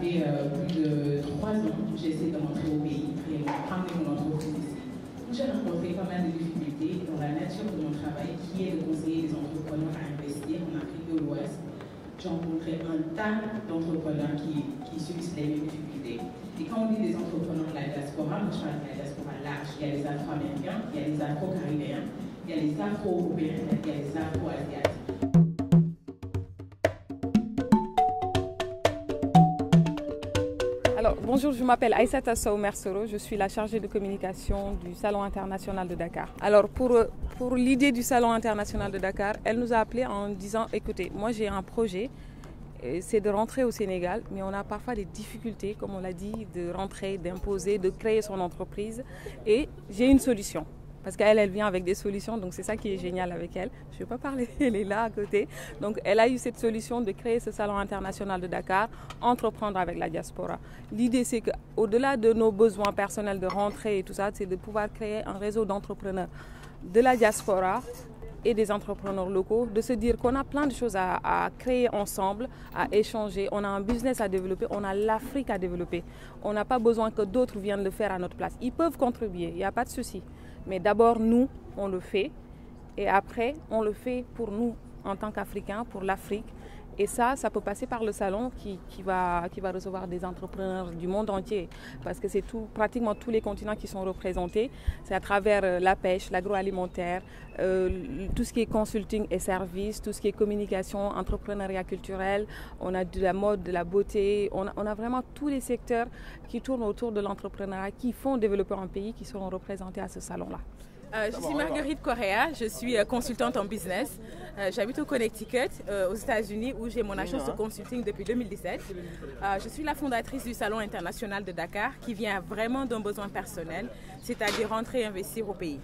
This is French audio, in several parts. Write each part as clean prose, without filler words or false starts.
fait plus de 3 ans que j'essaie de rentrer au pays, ramener mon entreprise ici. J'ai rencontré pas mal de difficultés dans la nature de mon travail, qui est de conseiller les entrepreneurs à investir en Afrique de l'Ouest. J'ai rencontré un tas d'entrepreneurs qui subissent les mêmes difficultés. Et quand on dit des entrepreneurs de la diaspora, moi je parle de la diaspora large. Il y a les Afro-Américains, il y a les Afro-Caribéens, il y a les Afro-Européens, il y a les Afro-Asiatiques. Alors, bonjour, je m'appelle Aïssata Sow Mersoro, je suis la chargée de communication du Salon international de Dakar. Alors, pour l'idée du Salon international de Dakar, elle nous a appelés en disant, écoutez, moi j'ai un projet, c'est de rentrer au Sénégal, mais on a parfois des difficultés, comme on l'a dit, de rentrer, d'imposer, de créer son entreprise, et j'ai une solution. Parce qu'elle vient avec des solutions, donc c'est ça qui est génial avec elle. Je ne vais pas parler, elle est là à côté. Donc elle a eu cette solution de créer ce salon international de Dakar, entreprendre avec la diaspora. L'idée c'est qu'au-delà de nos besoins personnels de rentrer et tout ça, c'est de pouvoir créer un réseau d'entrepreneurs de la diaspora et des entrepreneurs locaux, de se dire qu'on a plein de choses à créer ensemble, à échanger, on a un business à développer, on a l'Afrique à développer. On n'a pas besoin que d'autres viennent le faire à notre place. Ils peuvent contribuer, il n'y a pas de souci. Mais d'abord, nous, on le fait. Et après, on le fait pour nous, en tant qu'Africains, pour l'Afrique. Et ça peut passer par le salon qui va recevoir des entrepreneurs du monde entier. Parce que c'est pratiquement tous les continents qui sont représentés. C'est à travers la pêche, l'agroalimentaire, tout ce qui est consulting et services, tout ce qui est communication, entrepreneuriat culturel. On a de la mode, de la beauté. On a vraiment tous les secteurs qui tournent autour de l'entrepreneuriat, qui font développer un pays, qui seront représentés à ce salon-là. Je suis Marguerite Correa, je suis consultante en business. J'habite au Connecticut, aux États-Unis, où j'ai mon agence de consulting depuis 2017. Je suis la fondatrice du Salon international de Dakar, qui vient vraiment d'un besoin personnel, c'est-à-dire rentrer et investir au pays.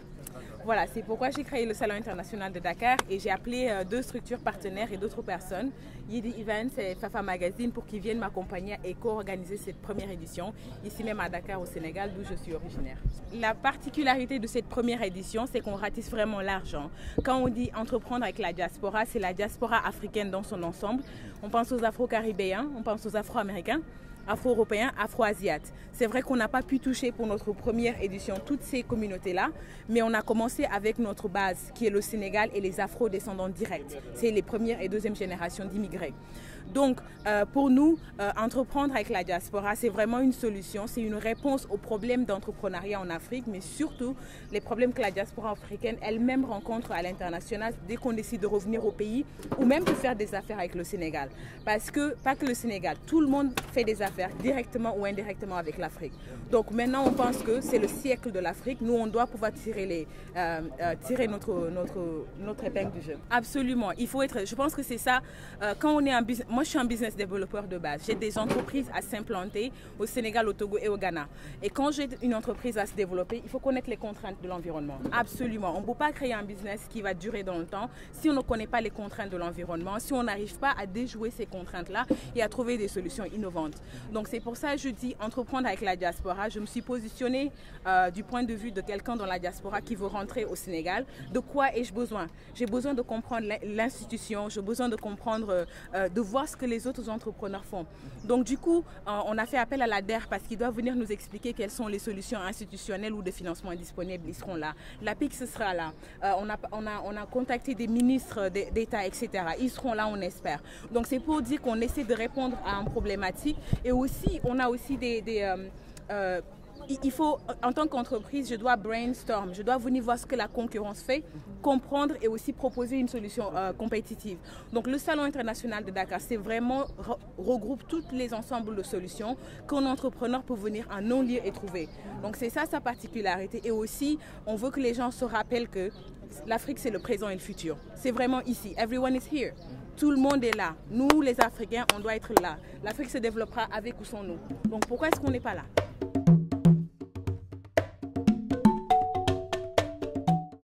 Voilà, c'est pourquoi j'ai créé le Salon international de Dakar et j'ai appelé 2 structures partenaires et d'autres personnes, Yidi Events et Fafa Magazine, pour qu'ils viennent m'accompagner et co-organiser cette première édition, ici même à Dakar au Sénégal, d'où je suis originaire. La particularité de cette première édition, c'est qu'on ratisse vraiment l'argent. Quand on dit entreprendre avec la diaspora, c'est la diaspora africaine dans son ensemble. On pense aux Afro-Caribéens, on pense aux Afro-Américains, Afro-Européens, Afro-Asiates. C'est vrai qu'on n'a pas pu toucher pour notre première édition toutes ces communautés-là, mais on a commencé avec notre base qui est le Sénégal et les Afro-descendants directs. C'est les premières et deuxième générations d'immigrés. Donc, pour nous, entreprendre avec la diaspora, c'est vraiment une solution, c'est une réponse aux problèmes d'entrepreneuriat en Afrique, mais surtout les problèmes que la diaspora africaine elle-même rencontre à l'international dès qu'on décide de revenir au pays ou même de faire des affaires avec le Sénégal. Parce que, pas que le Sénégal, tout le monde fait des affaires directement ou indirectement avec l'Afrique. Donc maintenant, on pense que c'est le siècle de l'Afrique. Nous, on doit pouvoir tirer notre épingle du jeu. Absolument, il faut être, je pense que c'est ça, quand on est un business. Moi, je suis un business développeur de base. J'ai des entreprises à s'implanter au Sénégal, au Togo et au Ghana. Et quand j'ai une entreprise à se développer, il faut connaître les contraintes de l'environnement. Absolument. On ne peut pas créer un business qui va durer dans le temps si on ne connaît pas les contraintes de l'environnement, si on n'arrive pas à déjouer ces contraintes-là et à trouver des solutions innovantes. Donc, c'est pour ça que je dis entreprendre avec la diaspora. Je me suis positionnée du point de vue de quelqu'un dans la diaspora qui veut rentrer au Sénégal. De quoi ai-je besoin? J'ai besoin de comprendre l'institution, j'ai besoin de comprendre, de voir ce que les autres entrepreneurs font. Donc du coup, on a fait appel à la DER parce qu'ils doivent venir nous expliquer quelles sont les solutions institutionnelles ou de financement disponibles. Ils seront là. La PIC sera là. On a contacté des ministres d'État, etc. Ils seront là, on espère. Donc c'est pour dire qu'on essaie de répondre à une problématique. Et aussi, on a aussi il faut, en tant qu'entreprise, je dois brainstorm, je dois venir voir ce que la concurrence fait, comprendre et aussi proposer une solution compétitive. Donc le Salon international de Dakar, c'est vraiment regroupe tous les ensembles de solutions qu'un entrepreneur peut venir en non-lieu et trouver. Donc c'est ça sa particularité. Et aussi, on veut que les gens se rappellent que l'Afrique, c'est le présent et le futur. C'est vraiment ici. Everyone is here. Tout le monde est là. Nous, les Africains, on doit être là. L'Afrique se développera avec ou sans nous. Donc pourquoi est-ce qu'on n'est pas là ?